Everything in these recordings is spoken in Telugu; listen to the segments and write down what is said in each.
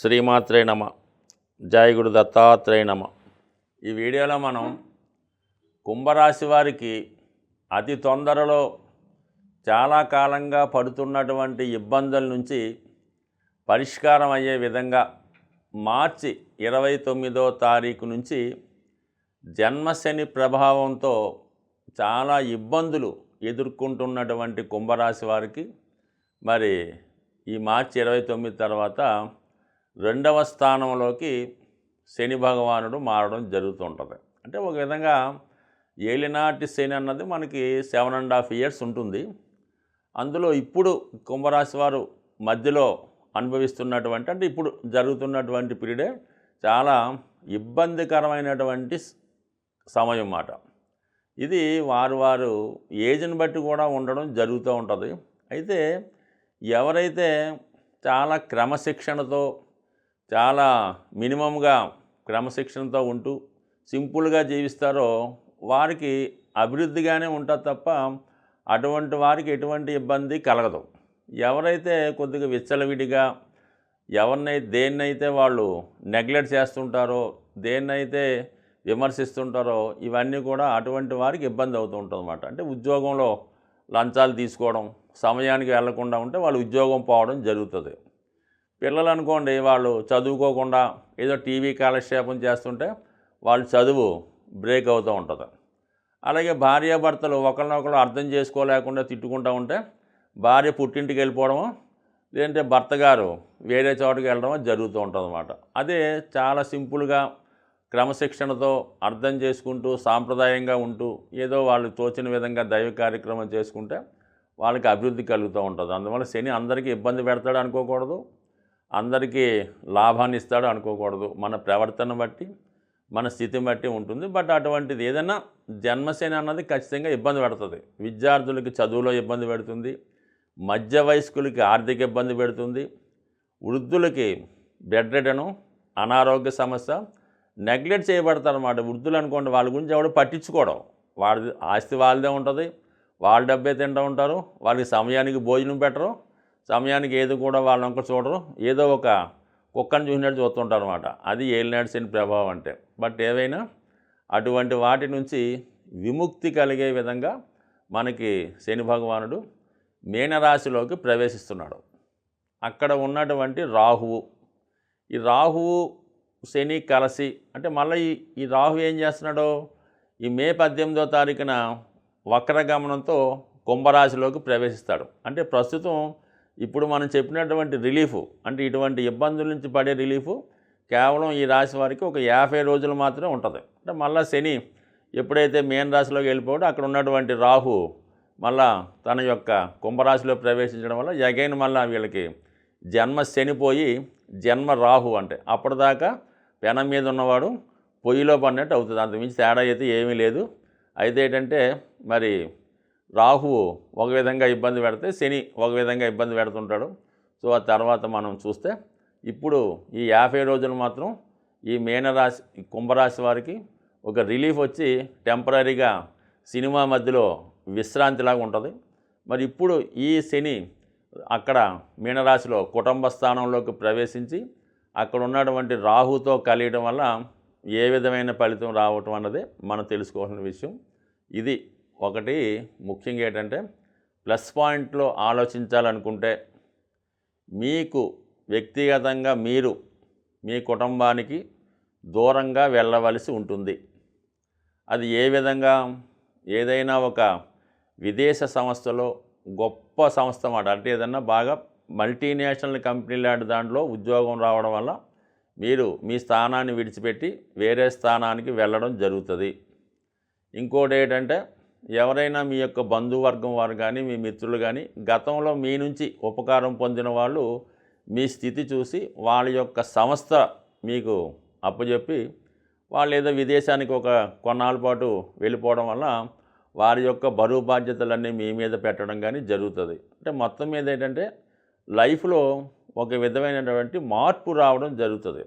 శ్రీమాత్రే నమ. జై గురు దత్తాత్రేయ నమ. ఈ వీడియోలో మనం కుంభరాశి వారికి అతి తొందరలో చాలా కాలంగా పడుతున్నటువంటి ఇబ్బందుల నుంచి పరిష్కారం అయ్యే విధంగా మార్చి 29వ తారీఖు నుంచి జన్మశని ప్రభావంతో చాలా ఇబ్బందులు ఎదుర్కొంటున్నటువంటి కుంభరాశి వారికి మరి ఈ మార్చి 29 తర్వాత 2వ స్థానంలోకి శని భగవానుడు మారడం జరుగుతుంటుంది. అంటే ఒక విధంగా ఏలినాటి శని అన్నది మనకి 7.5 years ఉంటుంది. అందులో ఇప్పుడు కుంభరాశి వారు మధ్యలో అనుభవిస్తున్నటువంటి అంటే ఇప్పుడు జరుగుతున్నటువంటి పీరియడే చాలా ఇబ్బందికరమైనటువంటి సమయం మాట. ఇది వారు ఏజ్ని బట్టి కూడా ఉండడం జరుగుతూ ఉంటుంది. అయితే ఎవరైతే చాలా క్రమశిక్షణతో చాలా మినిమంగా క్రమశిక్షణతో ఉంటూ సింపుల్గా జీవిస్తారో వారికి అభివృద్ధిగానే ఉంటుంది తప్ప అటువంటి వారికి ఎటువంటి ఇబ్బంది కలగదు. ఎవరైతే కొద్దిగా విచ్చలవిడిగా దేన్నైతే వాళ్ళు నెగ్లెక్ట్ చేస్తుంటారో దేన్నైతే విమర్శిస్తుంటారో ఇవన్నీ కూడా అటువంటి వారికి ఇబ్బంది అవుతూ ఉంటుంది అన్నమాట. అంటే ఉద్యోగంలో లంచాలు తీసుకోవడం, సమయానికి వెళ్లకుండా ఉంటే వాళ్ళు ఉద్యోగం పోవడం జరుగుతుంది. పిల్లలు అనుకోండి, వాళ్ళు చదువుకోకుండా ఏదో టీవీ కాలక్షేపం చేస్తుంటే వాళ్ళు చదువు బ్రేక్ అవుతూ ఉంటుంది. అలాగే భార్యాభర్తలు ఒకరినొకరు అర్థం చేసుకోలేకుండా తిట్టుకుంటూ ఉంటే భార్య పుట్టింటికి వెళ్ళిపోవడమో లేదంటే భర్త గారు వేరే చోటుకి వెళ్ళడమో జరుగుతూ ఉంటుంది అన్నమాట. అదే చాలా సింపుల్గా క్రమశిక్షణతో అర్థం చేసుకుంటూ సాంప్రదాయంగా ఉంటూ ఏదో వాళ్ళు తోచిన విధంగా దైవ కార్యక్రమం చేసుకుంటే వాళ్ళకి అభివృద్ధి కలుగుతూ ఉంటుంది. అందువల్ల శని అందరికీ ఇబ్బంది పెడతాడు అనుకోకూడదు, అందరికీ లాభాన్ని ఇస్తాడు అనుకోకూడదు. మన ప్రవర్తన బట్టి మన స్థితిని బట్టి ఉంటుంది. బట్ అటువంటిది ఏదైనా జన్మశని అన్నది ఖచ్చితంగా ఇబ్బంది పెడుతుంది. విద్యార్థులకి చదువులో ఇబ్బంది పెడుతుంది, మధ్య వయస్కులకి ఆర్థిక ఇబ్బంది పెడుతుంది, వృద్ధులకి బెడ్ రిడను అనారోగ్య సమస్య నెగ్లెక్ట్ చేయబడతారు అన్నమాట. వృద్ధులు అనుకోండి, వాళ్ళ గురించి ఎవడు పట్టించుకోవడం, వాడి ఆస్తి వాళ్ళదే ఉంటుంది, వాళ్ళ డబ్బే తింటూ ఉంటారు, వాళ్ళకి సమయానికి భోజనం పెట్టరు, సమయానికి ఏది కూడా వాళ్ళని ఒక్క చూడరు, ఏదో ఒక కుక్కను చూసినట్టు చూస్తుంటారు అన్నమాట. అది ఏలినాటి శని ప్రభావం అంటే. బట్ ఏవైనా అటువంటి వాటి నుంచి విముక్తి కలిగే విధంగా మనకి శని భగవానుడు మీనరాశిలోకి ప్రవేశిస్తున్నాడు. అక్కడ ఉన్నటువంటి రాహువు, ఈ రాహువు శని కలిసి అంటే మళ్ళీ ఈ రాహు ఏం చేస్తున్నాడో ఈ మే 18వ తారీఖున వక్రగమనంతో కుంభరాశిలోకి ప్రవేశిస్తాడు. అంటే ప్రస్తుతం ఇప్పుడు మనం చెప్పినటువంటి రిలీఫు అంటే ఇటువంటి ఇబ్బందుల నుంచి పడే రిలీఫు కేవలం ఈ రాశి వారికి ఒక 50 రోజులు మాత్రమే ఉంటుంది. అంటే మళ్ళీ శని ఎప్పుడైతే మీన రాశిలోకి వెళ్ళిపోయాడో అక్కడ ఉన్నటువంటి రాహు మళ్ళా తన యొక్క కుంభరాశిలో ప్రవేశించడం వల్ల అగైన్ మళ్ళీ వీళ్ళకి జన్మ శనిపోయి జన్మ రాహు అంటే అప్పటిదాకా పెనం మీద ఉన్నవాడు పొయ్యిలో పడినట్టు అవుతుంది. అంతకుమించి తేడా అయితే ఏమీ లేదు. అయితే ఏంటంటే మరి రాహువు ఒక విధంగా ఇబ్బంది పెడితే శని ఒక విధంగా ఇబ్బంది పెడుతుంటాడు. సో ఆ తర్వాత మనం చూస్తే ఇప్పుడు ఈ 50 రోజులు మాత్రం ఈ మీనరాశి కుంభరాశి వారికి ఒక రిలీఫ్ వచ్చి టెంపరీగా సినిమా మధ్యలో విశ్రాంతిలాగా ఉంటుంది. మరి ఇప్పుడు ఈ శని అక్కడ మీనరాశిలో కుటుంబ స్థానంలోకి ప్రవేశించి అక్కడ ఉన్నటువంటి రాహుతో కలియడం వల్ల ఏ విధమైన ఫలితం రావటం అన్నది మనం తెలుసుకోవాల్సిన విషయం. ఇది ఒకటి ముఖ్యంగా ఏంటంటే ప్లస్ పాయింట్లో ఆలోచించాలనుకుంటే మీకు వ్యక్తిగతంగా మీరు మీ కుటుంబానికి దూరంగా వెళ్ళవలసి ఉంటుంది. అది ఏ విధంగా, ఏదైనా ఒక విదేశ సంస్థలో గొప్ప సంస్థ మాట, అంటే ఏదన్నా బాగా మల్టీనేషనల్ కంపెనీ లాంటి దాంట్లో ఉద్యోగం రావడం వల్ల మీరు మీ స్థానాన్ని విడిచిపెట్టి వేరే స్థానానికి వెళ్ళడం జరుగుతుంది. ఇంకోటి ఏంటంటే ఎవరైనా మీ యొక్క బంధువర్గం వారు కానీ మీ మిత్రులు కానీ గతంలో మీ నుంచి ఉపకారం పొందిన వాళ్ళు మీ స్థితి చూసి వాళ్ళ యొక్క సంస్థ మీకు అప్పచెప్పి వాళ్ళు ఏదో విదేశానికి ఒక కొన్నాళ్ళ పాటు వెళ్ళిపోవడం వల్ల వారి యొక్క బరువు బాధ్యతలన్నీ మీ మీద పెట్టడం కానీ జరుగుతుంది. అంటే మొత్తం మీద ఏంటంటే లైఫ్లో ఒక విధమైనటువంటి మార్పు రావడం జరుగుతుంది.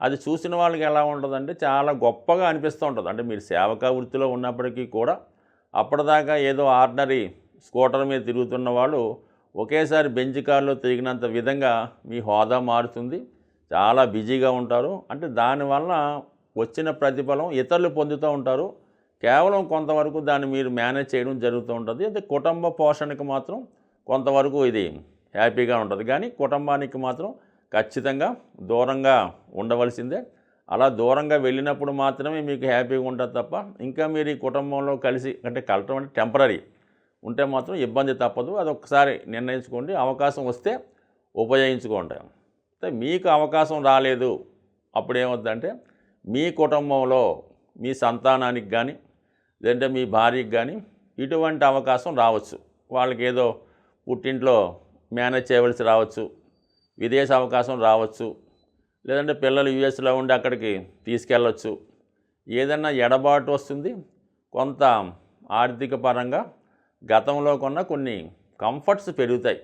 అది చూసిన వాళ్ళకి ఎలా ఉంటుందంటే చాలా గొప్పగా అనిపిస్తూ ఉంటుంది. అంటే మీరు సేవకా వృత్తిలో ఉన్నప్పటికీ కూడా అప్పటిదాకా ఏదో ఆర్డినరీ స్కూటర్ మీద తిరుగుతున్న వాళ్ళు ఒకేసారి బెంచ్ కారులో తిరిగినంత విధంగా మీ హోదా మారుతుంది, చాలా బిజీగా ఉంటారు. అంటే దానివల్ల వచ్చిన ప్రతిఫలం ఇతరులు పొందుతూ ఉంటారు. కేవలం కొంతవరకు దాన్ని మీరు మేనేజ్ చేయడం జరుగుతూ ఉంటుంది. అయితే కుటుంబ పోషణకు మాత్రం కొంతవరకు ఇది హ్యాపీగా ఉంటుంది. కానీ కుటుంబానికి మాత్రం ఖచ్చితంగా దూరంగా ఉండవలసిందే. అలా దూరంగా వెళ్ళినప్పుడు మాత్రమే మీకు హ్యాపీగా ఉంటుంది తప్ప ఇంకా మీరు ఈ కుటుంబంలో కలిసి అంటే కలటం అంటే టెంపరరీ ఉంటే మాత్రం ఇబ్బంది తప్పదు. అది ఒక్కసారి నిర్ణయించుకోండి. అవకాశం వస్తే ఉపయోగించుకోండి. అయితే మీకు అవకాశం రాలేదు అప్పుడు ఏమవుతుందంటే మీ కుటుంబంలో మీ సంతానానికి కానీ లేదంటే మీ భార్యకి కానీ ఇటువంటి అవకాశం రావచ్చు. వాళ్ళకి ఏదో పుట్టింట్లో మేనేజ్ చేయవలసి రావచ్చు, విదేశీ అవకాశం రావచ్చు, లేదంటే పిల్లలు యుఎస్లో ఉండి అక్కడికి తీసుకెళ్ళవచ్చు. ఏదన్నా ఎడబాటు వస్తుంది. కొంత ఆర్థిక పరంగా గతంలో కొన్న కొన్ని కంఫర్ట్స్ పెరుగుతాయి.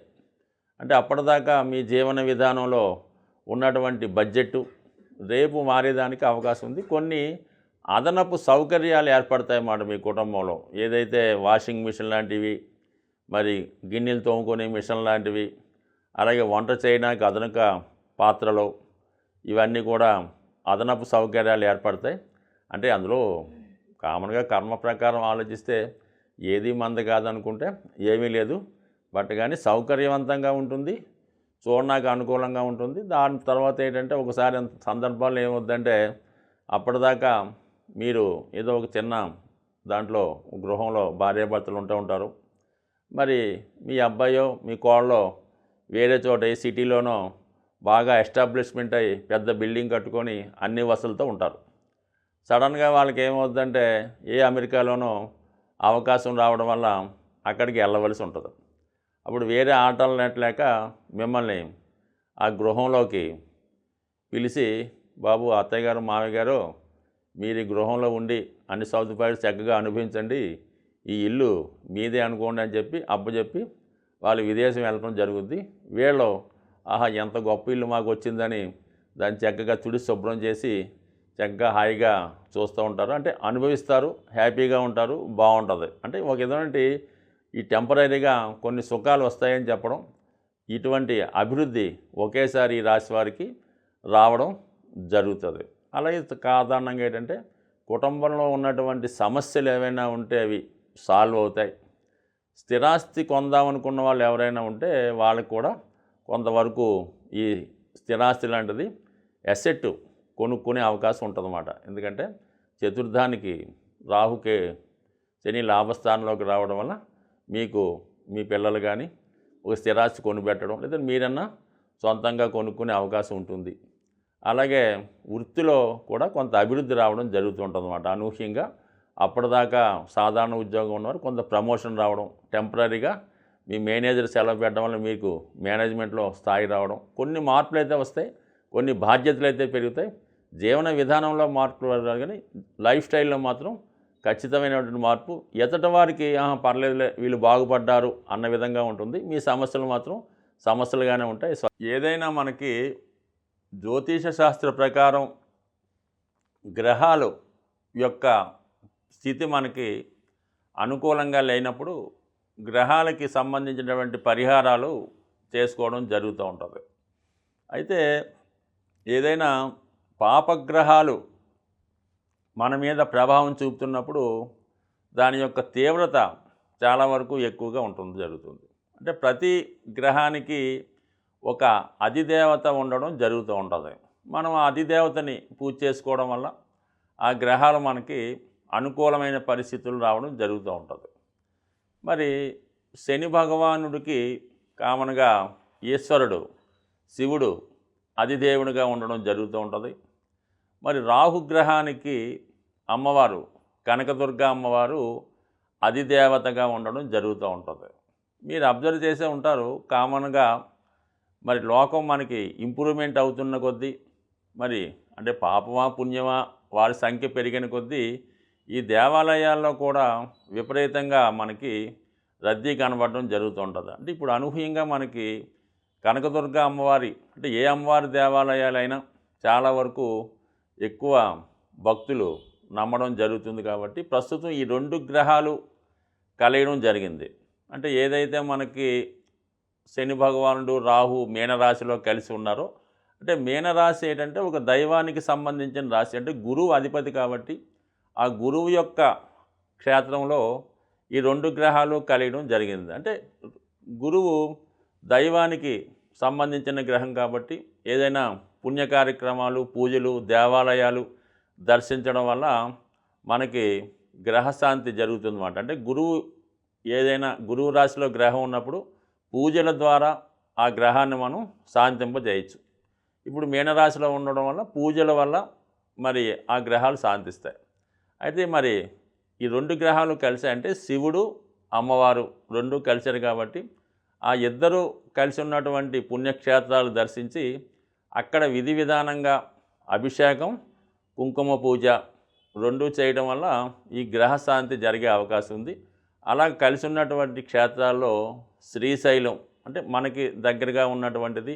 అంటే అప్పటిదాకా మీ జీవన విధానంలో ఉన్నటువంటి బడ్జెట్ రేపు మారేదానికి అవకాశం ఉంది. కొన్ని అదనపు సౌకర్యాలు ఏర్పడతాయి అన్నమాట మీ కుటుంబంలో. ఏదైతే వాషింగ్ మిషన్ లాంటివి, మరి గిన్నెలు తోముకునే మిషన్ లాంటివి, అలాగే వంట చేయడానికి అదనక పాత్రలు, ఇవన్నీ కూడా అదనపు సౌకర్యాలు ఏర్పడతాయి. అంటే అందులో కామన్గా కర్మ ప్రకారం ఆలోచిస్తే ఏది మంది కాదనుకుంటే ఏమీ లేదు. బట్ కానీ సౌకర్యవంతంగా ఉంటుంది, చూడడానికి అనుకూలంగా ఉంటుంది. దాని తర్వాత ఏంటంటే ఒకసారి సందర్భాలు ఏమవుద్దంటే అప్పటిదాకా మీరు ఏదో ఒక చిన్న దాంట్లో గృహంలో భార్యాభర్తలు ఉంటూ ఉంటారు. మరి మీ అబ్బాయో మీ కోడలో వేరే చోట ఏ సిటీలోనో బాగా ఎస్టాబ్లిష్మెంట్ అయ్యి పెద్ద బిల్డింగ్ కట్టుకొని అన్ని వసతులతో ఉంటారు. సడన్గా వాళ్ళకి ఏమవుద్దంటే ఏ అమెరికాలోనో అవకాశం రావడం వల్ల అక్కడికి వెళ్ళవలసి ఉంటుంది. అప్పుడు వేరే ఆటలు నెట్టలేక మిమ్మల్ని ఆ గృహంలోకి పిలిచి, బాబు అత్తయ్య గారు మామయ్య గారు మీరు ఈ గృహంలో ఉండి అన్ని సదుపాయాలు చక్కగా అనుభవించండి, ఈ ఇల్లు మీదే అనుకోండి అని చెప్పి అప్పచెప్పి వాళ్ళు విదేశం వెళ్ళడం జరుగుద్ది. వీళ్ళు ఆహా ఎంత గొప్ప ఇల్లు మాకు వచ్చిందని దాన్ని చక్కగా తుడి శుభ్రం చేసి చక్కగా హాయిగా చూస్తూ ఉంటారు. అంటే అనుభవిస్తారు, హ్యాపీగా ఉంటారు, బాగుంటుంది. అంటే ఒక విధమైన ఈ టెంపరీగా కొన్ని సుఖాలు వస్తాయని చెప్పడం, ఇటువంటి అభివృద్ధి ఒకేసారి ఈ రాశి వారికి రావడం జరుగుతుంది. అలాగే సాధారణంగా ఏంటంటే కుటుంబంలో ఉన్నటువంటి సమస్యలు ఏవైనా ఉంటే అవి సాల్వ్ అవుతాయి. స్థిరాస్తి కొందామనుకున్న వాళ్ళు ఎవరైనా ఉంటే వాళ్ళకి కూడా కొంతవరకు ఈ స్థిరాస్తి లాంటిది అసెట్ కొనుక్కునే అవకాశం ఉంటుందన్నమాట. ఎందుకంటే చతుర్థానికి రాహుకే శని లాభస్థానంలోకి రావడం వల్ల మీకు మీ పిల్లలు కానీ ఒక స్థిరాస్తి కొనిపెట్టడం లేదా మీరన్నా సొంతంగా కొనుక్కునే అవకాశం ఉంటుంది. అలాగే వృత్తిలో కూడా కొంత అభివృద్ధి రావడం జరుగుతుంటుందన్నమాట. అనూహ్యంగా అప్పటిదాకా సాధారణ ఉద్యోగం ఉన్నవారు కొంత ప్రమోషన్ రావడం, టెంపరీగా మీ మేనేజర్ సెలవు పెట్టడం వల్ల మీకు మేనేజ్మెంట్లో స్థాయి రావడం, కొన్ని మార్పులు అయితే వస్తాయి, కొన్ని బాధ్యతలు అయితే పెరుగుతాయి. జీవన విధానంలో మార్పులు రాదు కానీ లైఫ్ స్టైల్లో మాత్రం ఖచ్చితమైనటువంటి మార్పు. ఎతటి వారికి పర్లేదులే వీళ్ళు బాగుపడ్డారు అన్న విధంగా ఉంటుంది. మీ సమస్యలు మాత్రం సమస్యలుగానే ఉంటాయి. ఏదైనా మనకి జ్యోతిష శాస్త్ర ప్రకారం గ్రహాలు యొక్క స్థితి మనకి అనుకూలంగా లేనప్పుడు గ్రహాలకి సంబంధించినటువంటి పరిహారాలు చేసుకోవడం జరుగుతూ ఉంటుంది. అయితే ఏదైనా పాపగ్రహాలు మన మీద ప్రభావం చూపుతున్నప్పుడు దాని యొక్క తీవ్రత చాలా వరకు ఎక్కువగా జరుగుతుంది. అంటే ప్రతి గ్రహానికి ఒక అధిదేవత ఉండడం జరుగుతూ ఉంటుంది. మనం ఆ అధిదేవతని పూజ చేసుకోవడం వల్ల ఆ గ్రహాలు మనకి అనుకూలమైన పరిస్థితులు రావడం జరుగుతూ ఉంటుంది. మరి శని భగవానుడికి కామన్గా ఈశ్వరుడు శివుడు అధిదేవునిగా ఉండడం జరుగుతూ ఉంటుంది. మరి రాహుగ్రహానికి అమ్మవారు కనకదుర్గ అమ్మవారు అధిదేవతగా ఉండడం జరుగుతూ ఉంటుంది. మీరు అబ్జర్వ్ చేసే ఉంటారు, కామన్గా మరి లోకం మనకి ఇంప్రూవ్మెంట్ అవుతున్న కొద్దీ మరి అంటే పాపమా పుణ్యమా వారి సంఖ్య పెరిగిన కొద్దీ ఈ దేవాలయాల్లో కూడా విపరీతంగా మనకి రద్దీ కనబడడం జరుగుతూ ఉంటుంది. అంటే ఇప్పుడు అనూహ్యంగా మనకి కనకదుర్గ అమ్మవారి అంటే ఏ అమ్మవారి దేవాలయాలైనా చాలా వరకు ఎక్కువ భక్తులు నమ్మడం జరుగుతుంది. కాబట్టి ప్రస్తుతం ఈ రెండు గ్రహాలు కలయడం జరిగింది. అంటే ఏదైతే మనకి శని భగవానుడు రాహు మీనరాశిలో కలిసి ఉన్నారో అంటే మీనరాశి ఏంటంటే ఒక దైవానికి సంబంధించిన రాశి, అంటే గురువు అధిపతి కాబట్టి ఆ గురువు యొక్క క్షేత్రంలో ఈ 2 గ్రహాలు కలియడం జరిగింది. అంటే గురువు దైవానికి సంబంధించిన గ్రహం కాబట్టి ఏదైనా పుణ్య కార్యక్రమాలు, పూజలు, దేవాలయాలు దర్శించడం వల్ల మనకి గ్రహశాంతి జరుగుతుందన్నమాట. అంటే ఏదైనా గురువు రాశిలో గ్రహం ఉన్నప్పుడు పూజల ద్వారా ఆ గ్రహాన్ని మనం శాంతింపజేయచ్చు. ఇప్పుడు మీనరాశిలో ఉండడం వల్ల పూజల వల్ల మరి ఆ గ్రహాలు శాంతిస్తాయి. అయితే మరి ఈ 2 గ్రహాలు కలిసాయంటే శివుడు, అమ్మవారు 2 కలిశారు కాబట్టి ఆ ఇద్దరు కలిసి ఉన్నటువంటి పుణ్యక్షేత్రాలు దర్శించి అక్కడ విధి విధానంగా అభిషేకం, కుంకుమ పూజ 2 చేయడం వల్ల ఈ గ్రహశాంతి జరిగే అవకాశం ఉంది. అలా కలిసి ఉన్నటువంటి క్షేత్రాల్లో శ్రీశైలం, అంటే మనకి దగ్గరగా ఉన్నటువంటిది,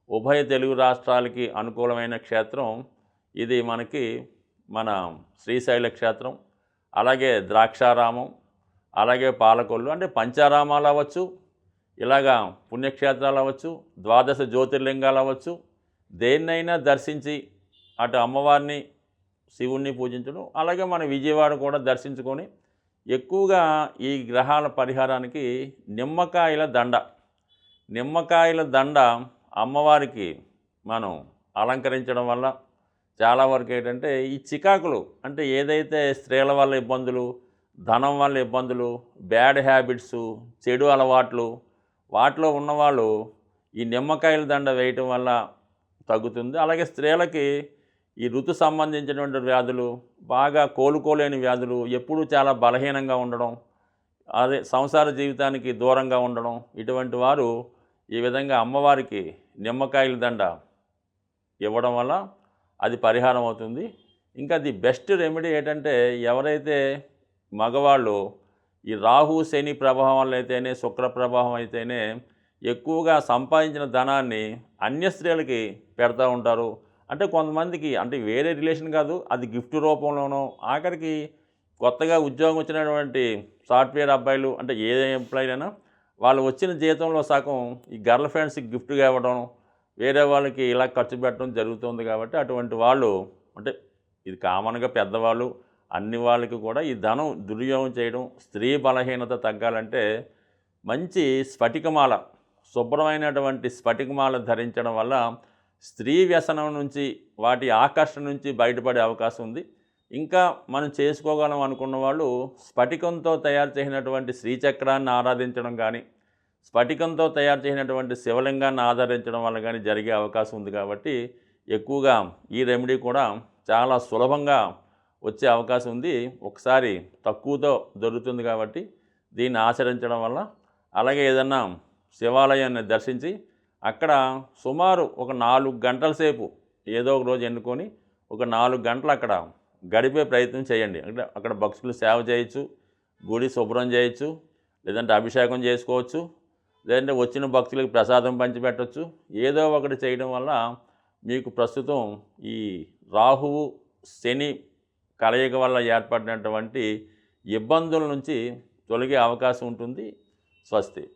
ఉభయ తెలుగు రాష్ట్రాలకి అనుకూలమైన క్షేత్రం ఇది మనకి మన శ్రీశైల క్షేత్రం. అలాగే ద్రాక్షారామం, అలాగే పాలకొల్లు, అంటే పంచారామాలు అవ్వచ్చు, ఇలాగా పుణ్యక్షేత్రాలు అవ్వచ్చు, ద్వాదశ జ్యోతిర్లింగాలు అవ్వచ్చు, దేన్నైనా దర్శించి అటు అమ్మవారిని, శివుణ్ణి పూజించడం, అలాగే మన విజయవాడ కూడా దర్శించుకొని ఎక్కువగా ఈ గ్రహాల పరిహారానికి నిమ్మకాయల దండ అమ్మవారికి మనం అలంకరించడం వల్ల చాలా వరకు ఏంటంటే ఈ చికాకులు, అంటే ఏదైతే స్త్రీల వల్ల ఇబ్బందులు, ధనం వల్ల ఇబ్బందులు, బ్యాడ్ హ్యాబిట్స్, చెడు అలవాట్లు వాటిలో ఉన్నవాళ్ళు ఈ నిమ్మకాయల దండ వేయటం వల్ల తగ్గుతుంది. అలాగే స్త్రీలకి ఈ ఋతు సంబంధించినటువంటి వ్యాధులు, బాగా కోలుకోలేని వ్యాధులు, ఎప్పుడూ చాలా బలహీనంగా ఉండడం, అదే సంసార జీవితానికి దూరంగా ఉండడం, ఇటువంటి వారు ఈ విధంగా అమ్మవారికి నిమ్మకాయల దండ ఇవ్వడం వల్ల అది పరిహారం అవుతుంది. ఇంకా ది బెస్ట్ రెమెడీ ఏంటంటే ఎవరైతే మగవాళ్ళు ఈ రాహు శని ప్రభావం వల్ల అయితేనే, శుక్ర ప్రభావం అయితేనే ఎక్కువగా సంపాదించిన ధనాన్ని అన్య స్త్రీలకి పెడతా ఉంటారు. అంటే కొంతమందికి, అంటే వేరే రిలేషన్ కాదు, అది గిఫ్ట్ రూపంలోనో, ఆఖరికి కొత్తగా ఉద్యోగం వచ్చినటువంటి సాఫ్ట్వేర్ అబ్బాయిలు, అంటే ఏ ఎంప్లాయీ అయినా వాళ్ళు వచ్చిన జీతంలో సగం ఈ గర్ల్ ఫ్రెండ్స్కి గిఫ్ట్గా ఇవ్వడం, వేరే వాళ్ళకి ఇలా ఖర్చు పెట్టడం జరుగుతుంది. కాబట్టి అటువంటి వాళ్ళు, అంటే ఇది కామన్గా పెద్దవాళ్ళు అన్ని వాళ్ళకి కూడా ఈ ధనం దుర్యోగం చేయడం, స్త్రీ బలహీనత తగ్గాలంటే మంచి స్ఫటికమాల, శుభ్రమైనటువంటి స్ఫటికమాల ధరించడం వల్ల స్త్రీ వ్యసనం నుంచి, వాటి ఆకర్షణ నుంచి బయటపడే అవకాశం ఉంది. ఇంకా మనం చేసుకోగలం అనుకున్న వాళ్ళు స్ఫటికంతో తయారు చేసినటువంటి శ్రీచక్రాన్ని ఆరాధించడం కానీ, స్ఫటికంతో తయారు చేసినటువంటి శివలింగాన్ని ఆరాధించడం వల్ల కానీ జరిగే అవకాశం ఉంది. కాబట్టి ఎక్కువగా ఈ రెమెడీ కూడా చాలా సులభంగా వచ్చే అవకాశం ఉంది. ఒకసారి తక్కువతో దొరుకుతుంది కాబట్టి దీన్ని ఆచరించడం వల్ల, అలాగే ఏదన్నా శివాలయాన్ని దర్శించి అక్కడ సుమారు ఒక 4 గంటల సేపు ఏదో ఒక రోజు ఎన్నుకొని ఒక 4 గంటలు అక్కడ గడిపే ప్రయత్నం చేయండి. అంటే అక్కడ భక్తులు సేవ చేయొచ్చు, గుడి శుభ్రం చేయొచ్చు, లేదంటే అభిషేకం చేసుకోవచ్చు, లేదంటే వచ్చిన భక్తులకు ప్రసాదం పంచిపెట్టవచ్చు. ఏదో ఒకటి చేయడం వల్ల మీకు ప్రస్తుతం ఈ రాహువు శని కలయిక వల్ల ఏర్పడినటువంటి ఇబ్బందుల నుంచి తొలగే అవకాశం ఉంటుంది. స్వస్తి.